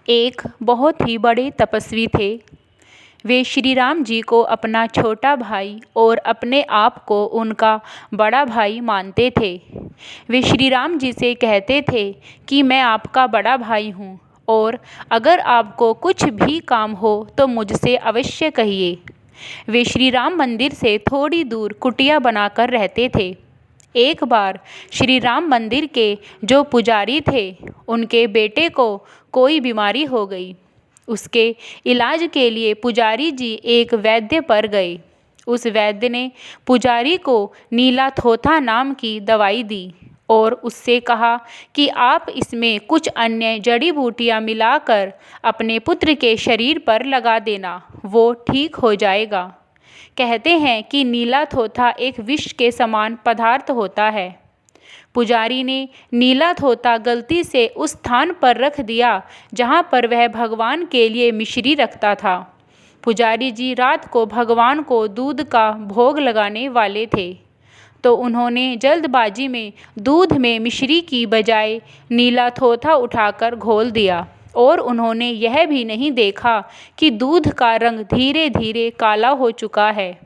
एक बहुत ही बड़े तपस्वी थे। वे श्री राम जी को अपना छोटा भाई और अपने आप को उनका बड़ा भाई मानते थे। वे श्री राम जी से कहते थे कि मैं आपका बड़ा भाई हूँ और अगर आपको कुछ भी काम हो तो मुझसे अवश्य कहिए। वे श्री राम मंदिर से थोड़ी दूर कुटिया बनाकर रहते थे। एक बार श्री राम मंदिर के जो पुजारी थे, उनके बेटे को कोई बीमारी हो गई। उसके इलाज के लिए पुजारी जी एक वैद्य पर गए। उस वैद्य ने पुजारी को नीला थोथा नाम की दवाई दी और उससे कहा कि आप इसमें कुछ अन्य जड़ी बूटियां मिलाकर अपने पुत्र के शरीर पर लगा देना, वो ठीक हो जाएगा। कहते हैं कि नीला थोथा एक विष के समान पदार्थ होता है। पुजारी ने नीला थोथा गलती से उस स्थान पर रख दिया जहाँ पर वह भगवान के लिए मिश्री रखता था। पुजारी जी रात को भगवान को दूध का भोग लगाने वाले थे, तो उन्होंने जल्दबाजी में दूध में मिश्री की बजाय नीला थोथा उठाकर घोल दिया और उन्होंने यह भी नहीं देखा कि दूध का रंग धीरे धीरे काला हो चुका है।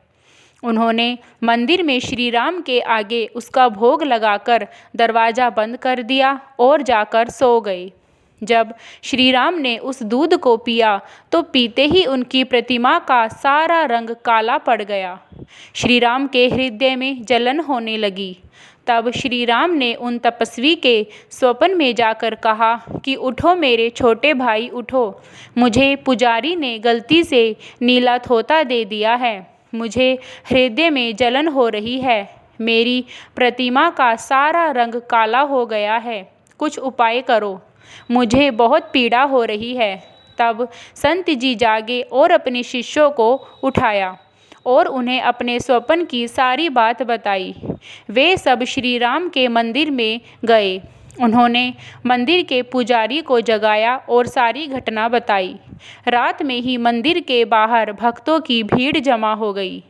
उन्होंने मंदिर में श्री राम के आगे उसका भोग लगाकर दरवाज़ा बंद कर दिया और जाकर सो गए। जब श्री राम ने उस दूध को पिया तो पीते ही उनकी प्रतिमा का सारा रंग काला पड़ गया। श्री राम के हृदय में जलन होने लगी। तब श्री राम ने उन तपस्वी के स्वप्न में जाकर कहा कि उठो मेरे छोटे भाई, उठो, मुझे पुजारी ने गलती से नीला थोथा दे दिया है। मुझे हृदय में जलन हो रही है। मेरी प्रतिमा का सारा रंग काला हो गया है। कुछ उपाय करो, मुझे बहुत पीड़ा हो रही है। तब संत जी जागे और अपने शिष्यों को उठाया और उन्हें अपने स्वप्न की सारी बात बताई। वे सब श्री राम के मंदिर में गए। उन्होंने मंदिर के पुजारी को जगाया और सारी घटना बताई। रात में ही मंदिर के बाहर भक्तों की भीड़ जमा हो गई।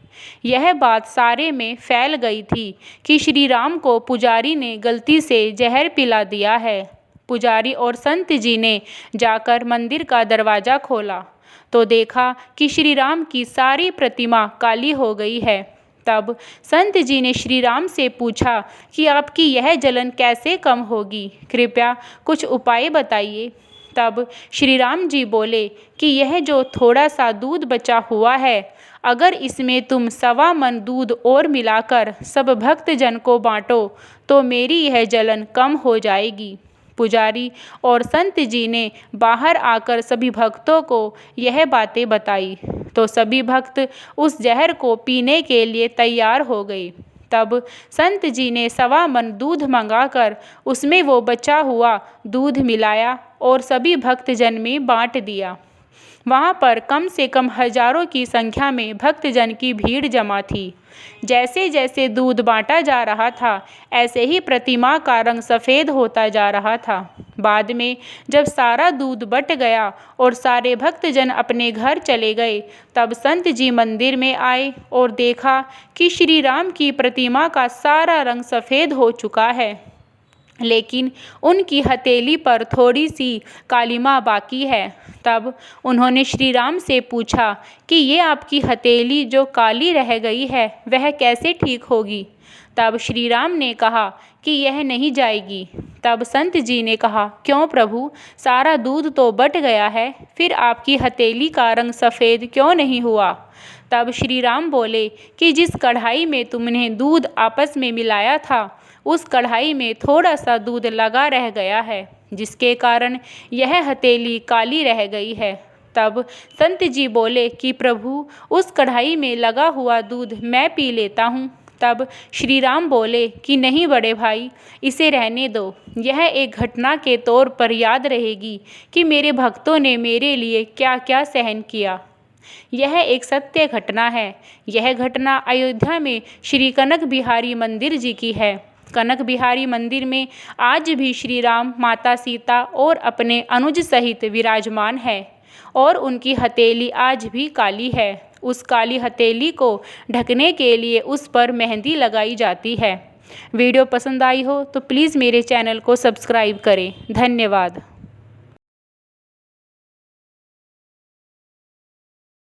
यह बात सारे में फैल गई थी कि श्री राम को पुजारी ने गलती से जहर पिला दिया है। पुजारी और संत जी ने जाकर मंदिर का दरवाज़ा खोला तो देखा कि श्री राम की सारी प्रतिमा काली हो गई है। तब संत जी ने श्री राम से पूछा कि आपकी यह जलन कैसे कम होगी, कृपया कुछ उपाय बताइए। तब श्री राम जी बोले कि यह जो थोड़ा सा दूध बचा हुआ है, अगर इसमें तुम 1.25 मन दूध और मिलाकर सब भक्तजन को बांटो तो मेरी यह जलन कम हो जाएगी। पुजारी और संत जी ने बाहर आकर सभी भक्तों को यह बातें बताई तो सभी भक्त उस जहर को पीने के लिए तैयार हो गए। तब संत जी ने 1.25 मन दूध मंगाकर उसमें वो बचा हुआ दूध मिलाया और सभी भक्तजन में बांट दिया। वहाँ पर कम से कम हजारों की संख्या में भक्तजन की भीड़ जमा थी। जैसे जैसे दूध बांटा जा रहा था, ऐसे ही प्रतिमा का रंग सफ़ेद होता जा रहा था। बाद में जब सारा दूध बट गया और सारे भक्तजन अपने घर चले गए, तब संत जी मंदिर में आए और देखा कि श्री राम की प्रतिमा का सारा रंग सफ़ेद हो चुका है, लेकिन उनकी हथेली पर थोड़ी सी कालिमा बाकी है। तब उन्होंने श्री राम से पूछा कि ये आपकी हथेली जो काली रह गई है, वह कैसे ठीक होगी। तब श्री राम ने कहा कि यह नहीं जाएगी। तब संत जी ने कहा, क्यों प्रभु, सारा दूध तो बट गया है, फिर आपकी हथेली का रंग सफ़ेद क्यों नहीं हुआ। तब श्री राम बोले कि जिस कढ़ाई में तुमने दूध आपस में मिलाया था, उस कढ़ाई में थोड़ा सा दूध लगा रह गया है, जिसके कारण यह हथेली काली रह गई है। तब संत जी बोले कि प्रभु, उस कढ़ाई में लगा हुआ दूध मैं पी लेता हूँ। तब श्री राम बोले कि नहीं बड़े भाई, इसे रहने दो। यह एक घटना के तौर पर याद रहेगी कि मेरे भक्तों ने मेरे लिए क्या क्या सहन किया। यह एक सत्य घटना है। यह घटना अयोध्या में श्री कनक बिहारी मंदिर जी की है। कनक बिहारी मंदिर में आज भी श्री राम, माता सीता और अपने अनुज सहित विराजमान है और उनकी हथेली आज भी काली है। उस काली हथेली को ढकने के लिए उस पर मेहंदी लगाई जाती है। वीडियो पसंद आई हो तो प्लीज़ मेरे चैनल को सब्सक्राइब करें। धन्यवाद।